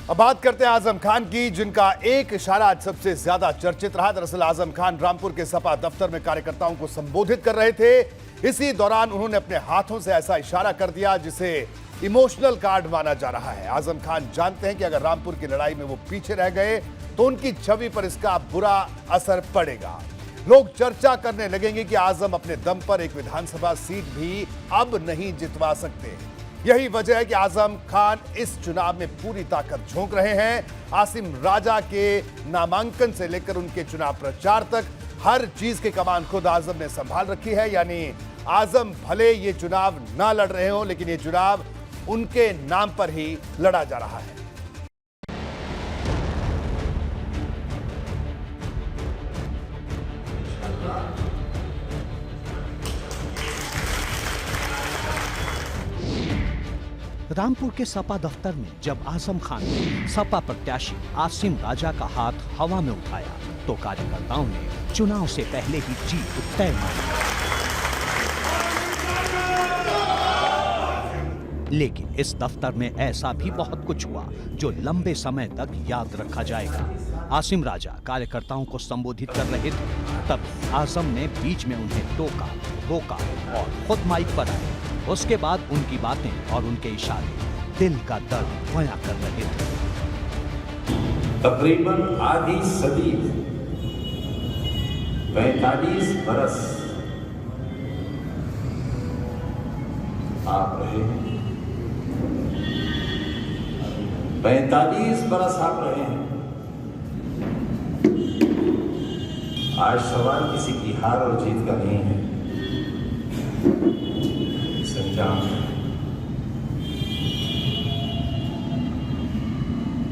अब बात करते हैं आजम खान की, जिनका एक इशारा आज सबसे ज्यादा चर्चित रहा। दरअसल आजम खान रामपुर के सपा दफ्तर में कार्यकर्ताओं को संबोधित कर रहे थे। इसी दौरान उन्होंने अपने हाथों से ऐसा इशारा कर दिया जिसे इमोशनल कार्ड माना जा रहा है। आजम खान जानते हैं कि अगर रामपुर की लड़ाई में वो पीछे रह गए तो उनकी छवि पर इसका बुरा असर पड़ेगा। लोग चर्चा करने लगेंगे कि आजम अपने दम पर एक विधानसभा सीट भी अब नहीं जितवा सकते। यही वजह है कि आजम खान इस चुनाव में पूरी ताकत झोंक रहे हैं। आसिम राजा के नामांकन से लेकर उनके चुनाव प्रचार तक हर चीज की कमान खुद आजम ने संभाल रखी है। यानी आजम भले ये चुनाव ना लड़ रहे हो, लेकिन ये चुनाव उनके नाम पर ही लड़ा जा रहा है। रामपुर के सपा दफ्तर में जब आजम खान ने सपा प्रत्याशी आसिम राजा का हाथ हवा में उठाया तो कार्यकर्ताओं ने चुनाव से पहले ही जीत तय मानी। लेकिन इस दफ्तर में ऐसा भी बहुत कुछ हुआ जो लंबे समय तक याद रखा जाएगा। आसिम राजा कार्यकर्ताओं को संबोधित कर रहे थे, तब आजम ने बीच में उन्हें टोका, रोका और खुद माइक पर आए। उसके बाद उनकी बातें और उनके इशारे दिल का दर्द बयां कर रहे थे। तकरीबन आधी सदी 45 बरस आप रहे हैं, 45 बरस आप रहे हैं। आज सवाल किसी की हार और जीत का नहीं है,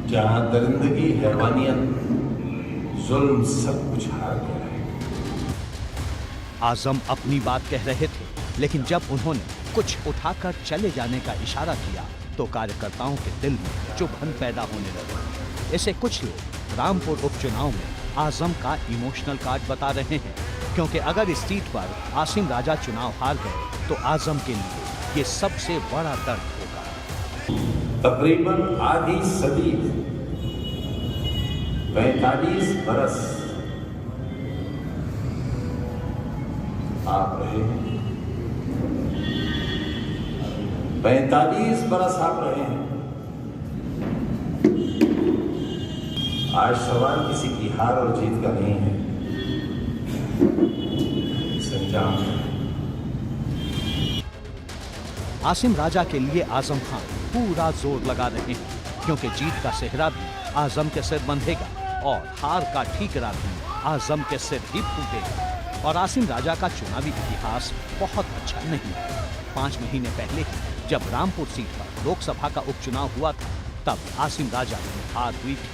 जहां दरिंदगी, हैवानियत, जुल्म सब कुछ हार गया है। आजम अपनी बात कह रहे थे, लेकिन जब उन्होंने कुछ उठाकर चले जाने का इशारा किया तो कार्यकर्ताओं के दिल में चुभन पैदा होने लगी। इसे कुछ लोग रामपुर उपचुनाव में आजम का इमोशनल कार्ड बता रहे हैं, क्योंकि अगर इस सीट पर आसिम राजा चुनाव हार गए तो आजम के लिए ये सबसे बड़ा दर्द होगा। तकरीबन आधी सदी 45 बरस आप रहे हैं, 45 बरस आप रहे हैं। आज सवाल किसी की हार और जीत का नहीं है, संजाम है। आसिम राजा के लिए आजम खान पूरा जोर लगा रहे हैं, क्योंकि जीत का सेहरा भी आजम के सिर बंधेगा और हार का ठीकरा भी आजम के सिर ही फूटेगा। और आसिम राजा का चुनावी इतिहास बहुत अच्छा नहीं है। 5 महीने पहले ही जब रामपुर सीट पर लोकसभा का उपचुनाव हुआ था, तब आसिम राजा में हार हुई थी।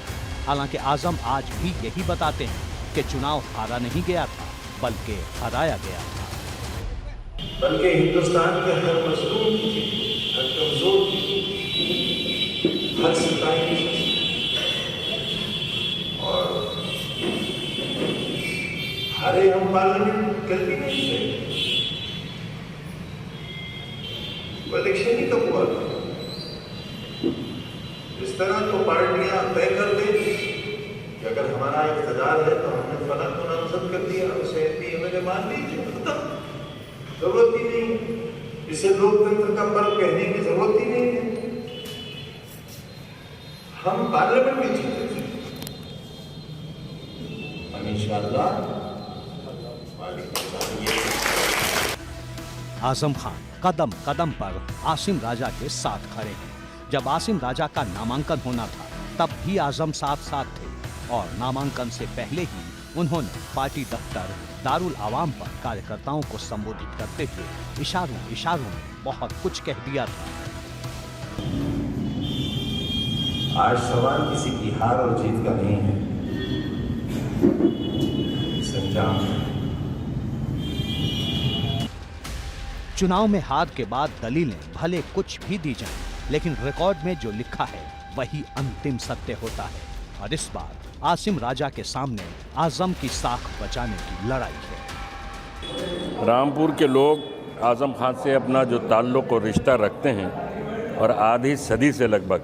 हालांकि आजम आज भी यही बताते हैं कि चुनाव हारा नहीं गया था, बल्कि हराया गया था। बल्कि हिंदुस्तान के हर मजलूम की, हर कमजोर की, हर सिपाही की और हारे हम पार्लियामेंट गलती नहीं है। वो इलेक्शन ही कब हुआ था? इस तरह तो पार्टियां तय कर दे कि अगर हमारा इख्तियार है तो हमने फला को नामजद कर दिया, उसे एमएलए मान लीजिए, जरूरत ही नहीं है। इसे लोकतंत्र का पर्व कहने की जरूरत ही नहीं है। हम पार्लियामेंट में जीते थे, इंशाअल्लाह। आजम खान कदम कदम पर आसिम राजा के साथ खड़े हैं। जब आसिम राजा का नामांकन होना था तब भी आजम साथ साथ थे, और नामांकन से पहले ही उन्होंने पार्टी दफ्तर दारुल आवाम पर कार्यकर्ताओं को संबोधित करते हुए इशारों में बहुत कुछ कह दिया था। आज सवाल किसी की हार और जीत का नहीं है, संजाम है। चुनाव में हार के बाद दलीलें भले कुछ भी दी जाएं, लेकिन रिकॉर्ड में जो लिखा है वही अंतिम सत्य होता है। और इस बार आसिम राजा के सामने आजम की साख बचाने की लड़ाई है। रामपुर के लोग आजम खान से अपना जो ताल्लुक और रिश्ता रखते हैं और आधी सदी से लगभग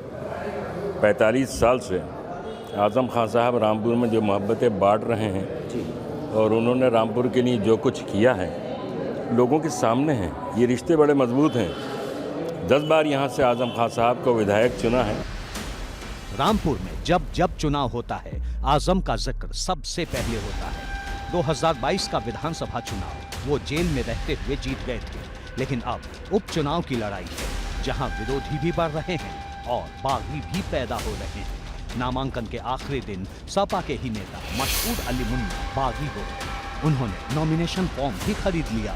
45 साल से आज़म खान साहब रामपुर में जो मोहब्बतें बांट रहे हैं और उन्होंने रामपुर के लिए जो कुछ किया है लोगों के सामने है। ये रिश्ते बड़े मजबूत हैं। 10 बार यहाँ से आज़म खान साहब को विधायक चुना है। रामपुर में जब जब चुनाव होता है आज़म का जिक्र सबसे पहले होता है। 2022 का विधानसभा चुनाव वो जेल में रहते हुए जीत गए थे, लेकिन अब उपचुनाव की लड़ाई है जहां विरोधी भी बढ़ रहे हैं और बागी भी पैदा हो रहे हैं। नामांकन के आखिरी दिन सपा के ही नेता मशहूर अली मुन्ना बागी हो गए। उन्होंने नॉमिनेशन फॉर्म भी खरीद लिया।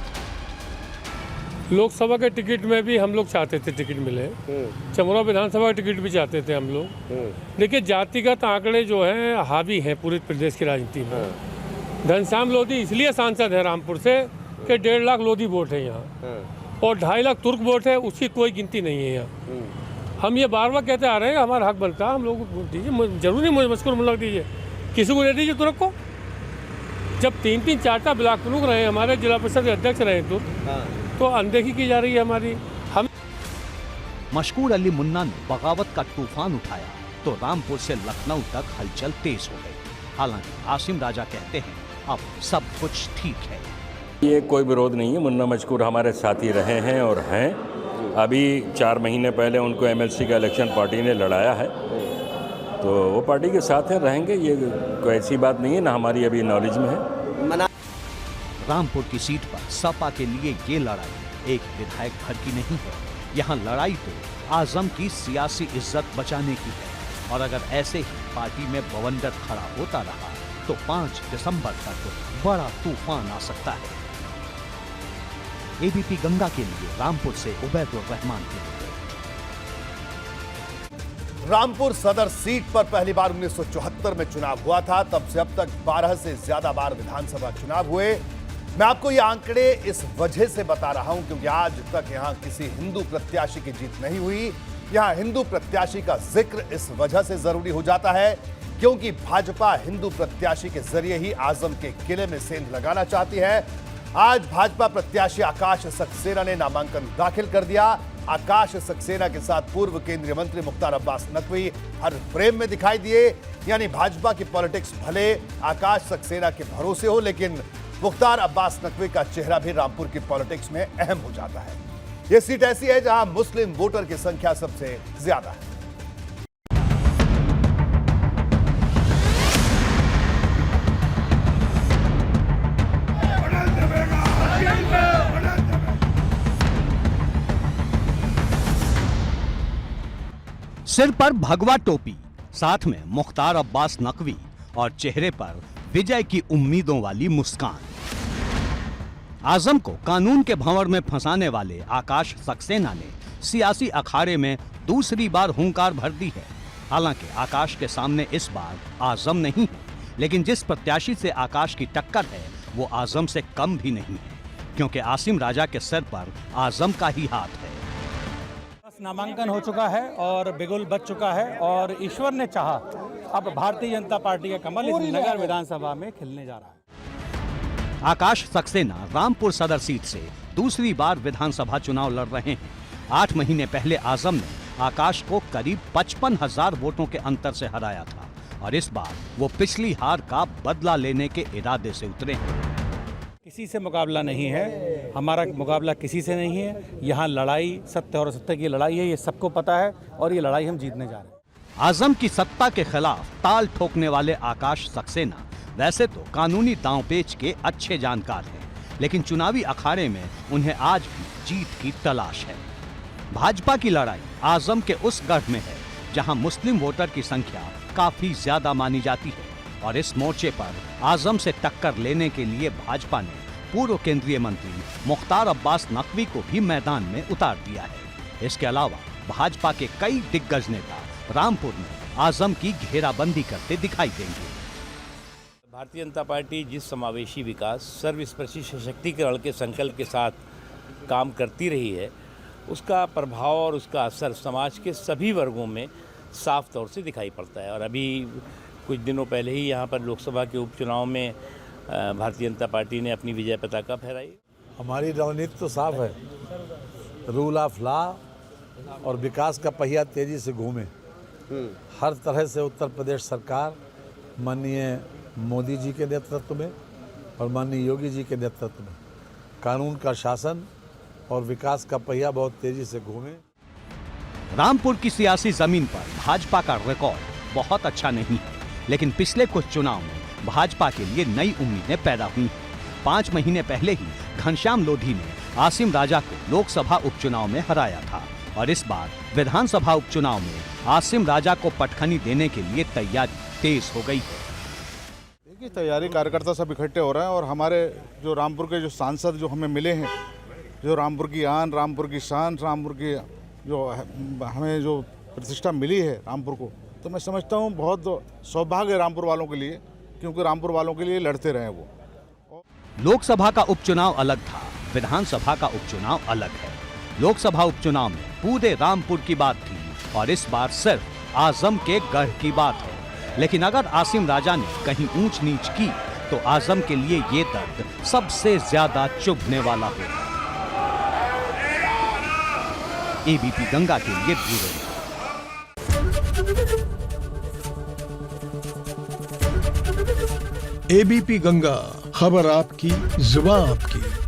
लोकसभा के टिकट में भी हम लोग चाहते थे टिकट मिले, चमोरा विधानसभा का टिकट भी चाहते थे हम लोग। देखिए जातिगत आंकड़े जो हैं हावी हैं पूरे प्रदेश की राजनीति में। घनश्याम लोधी इसलिए सांसद है रामपुर से कि 1.5 लाख लोधी वोट है यहाँ और 2.5 लाख तुर्क वोट है, उसकी कोई गिनती नहीं है यहाँ। हम ये बार बार कहते आ रहे हैं कि हमारा हक बनता है, हम लोग को वोट दीजिए, जरूर नहीं मुझे मस्कुर मुल्क दीजिए, किसी को दे दीजिए तुर्क को। जब 3-3 4 ब्लॉक प्रमुख रहे, हमारे जिला परिषद के अध्यक्ष रहे तुर्क, तो अनदेखी की जा रही है हमारी। हम मशहूर अली मुन्ना ने बगावत का तूफान उठाया तो रामपुर से लखनऊ तक हलचल तेज हो गई। हालांकि आसिम राजा कहते हैं अब सब कुछ ठीक है। ये कोई विरोध नहीं है। मुन्ना मशकूर हमारे साथी रहे हैं और हैं। अभी 4 महीने पहले उनको MLC का इलेक्शन पार्टी ने लड़ाया है, तो वो पार्टी के साथ हैं, रहेंगे। ये कोई ऐसी बात नहीं है, ना हमारी अभी नॉलेज में है। रामपुर की सीट पर सपा के लिए ये लड़ाई एक विधायक भर की नहीं है। यहाँ लड़ाई तो आज़म की सियासी इज्जत बचाने की है और अगर ऐसे ही पार्टी में बवंडर खड़ा होता रहा तो 5 दिसंबर तक बड़ा तूफान आ सकता है। ABP गंगा के लिए रामपुर से उबैदुर रहमान की रिपोर्ट। रामपुर सदर सीट पर पहली बार 1974 में चुनाव हुआ था। तब से अब तक 12 से ज्यादा बार विधानसभा चुनाव हुए। मैं आपको ये आंकड़े इस वजह से बता रहा हूं क्योंकि आज तक यहां किसी हिंदू प्रत्याशी की जीत नहीं हुई। यहां हिंदू प्रत्याशी का जिक्र इस वजह से जरूरी हो जाता है क्योंकि भाजपा हिंदू प्रत्याशी के जरिए ही आजम के किले में सेंध लगाना चाहती है। आज भाजपा प्रत्याशी आकाश सक्सेना ने नामांकन दाखिल कर दिया। आकाश सक्सेना के साथ पूर्व केंद्रीय मंत्री मुख्तार अब्बास नकवी हर फ्रेम में दिखाई दिए। यानी भाजपा की पॉलिटिक्स भले आकाश सक्सेना के भरोसे हो, लेकिन मुख्तार अब्बास नकवी का चेहरा भी रामपुर की पॉलिटिक्स में अहम हो जाता है। यह सीट ऐसी है जहां मुस्लिम वोटर की संख्या सबसे ज्यादा है। सिर पर भगवा टोपी, साथ में मुख्तार अब्बास नकवी और चेहरे पर विजय की उम्मीदों वाली मुस्कान। आजम को कानून के भंवर में फंसाने वाले आकाश सक्सेना ने सियासी अखाड़े में दूसरी बार हुंकार भर दी है। हालांकि आकाश के सामने इस बार आजम नहीं है, लेकिन जिस प्रत्याशी से आकाश की टक्कर है वो आजम से कम भी नहीं है, क्योंकि आसिम राजा के सिर पर आजम का ही हाथ है। नामांकन हो चुका है और बिगुल बच चुका है और ईश्वर ने चाहा अब भारतीय जनता पार्टी का कमल इस नगर विधानसभा में खिलने जा रहा है। आकाश सक्सेना रामपुर सदर सीट से दूसरी बार विधानसभा चुनाव लड़ रहे हैं। 8 महीने पहले आजम ने आकाश को करीब 55,000 वोटों के अंतर से हराया था और इस बार वो पिछली हार का बदला लेने के इरादे से उतरे हैं। किसी से मुकाबला नहीं है, हमारा मुकाबला किसी से नहीं है। यहाँ लड़ाई सत्य और असत्य की लड़ाई है, ये सबको पता है और ये लड़ाई हम जीतने जा रहे हैं। आजम की सत्ता के खिलाफ ताल ठोकने वाले आकाश सक्सेना वैसे तो कानूनी दांवपेच के अच्छे जानकार हैं, लेकिन चुनावी अखाड़े में उन्हें आज भी जीत की तलाश है। भाजपा की लड़ाई आजम के उस गढ़ में है जहां मुस्लिम वोटर की संख्या काफी ज्यादा मानी जाती है और इस मोर्चे पर आजम से टक्कर लेने के लिए भाजपा ने पूर्व केंद्रीय मंत्री मुख्तार अब्बास नकवी को भी मैदान में उतार दिया है। इसके अलावा भाजपा के कई दिग्गज नेता रामपुर में आजम की घेराबंदी करते दिखाई देंगे। भारतीय जनता पार्टी जिस समावेशी विकास, सर्वस्पर्शी सशक्तिकरण के संकल्प के साथ काम करती रही है, उसका प्रभाव और उसका असर समाज के सभी वर्गों में साफ तौर से दिखाई पड़ता है। और अभी कुछ दिनों पहले ही यहाँ पर लोकसभा के उपचुनाव में भारतीय जनता पार्टी ने अपनी विजय पताका फहराई। हमारी रणनीति तो साफ है, रूल ऑफ लॉ और विकास का पहिया तेजी से घूमे। हर तरह से उत्तर प्रदेश सरकार माननीय मोदी जी के नेतृत्व में और माननीय योगी जी के नेतृत्व में कानून का शासन और विकास का पहिया बहुत तेजी से घूमे। रामपुर की सियासी जमीन पर भाजपा का रिकॉर्ड बहुत अच्छा नहीं है, लेकिन पिछले कुछ चुनाव में भाजपा के लिए नई उम्मीदें पैदा हुई। 5 महीने पहले ही घनश्याम लोधी ने आसिम राजा को लोकसभा उपचुनाव में हराया था और इस बार विधानसभा उपचुनाव में आसिम राजा को पटखनी देने के लिए तैयारी तेज हो गई है। देखिए, तैयारी कार्यकर्ता सब इकट्ठे हो रहे हैं और हमारे जो रामपुर के जो सांसद जो हमें मिले हैं, जो रामपुर की आन, रामपुर की शान, रामपुर की जो हमें जो प्रतिष्ठा मिली है रामपुर को, तो मैं समझता हूँ बहुत सौभाग्य है रामपुर वालों के लिए, क्योंकि रामपुर वालों के लिए लड़ते रहे वो। लोकसभा का उपचुनाव अलग था, विधानसभा का उपचुनाव अलग है। लोकसभा उपचुनाव में पूरे रामपुर की बात थी और इस बार सिर्फ आजम के गढ़ की बात है। लेकिन अगर आसिम राजा ने कहीं ऊंच नीच की तो आजम के लिए ये दर्द सबसे ज्यादा चुभने वाला होगा। एबीपी गंगा के लिए ब्यूरो। एबीपी गंगा, खबर आपकी, जुबान आपकी।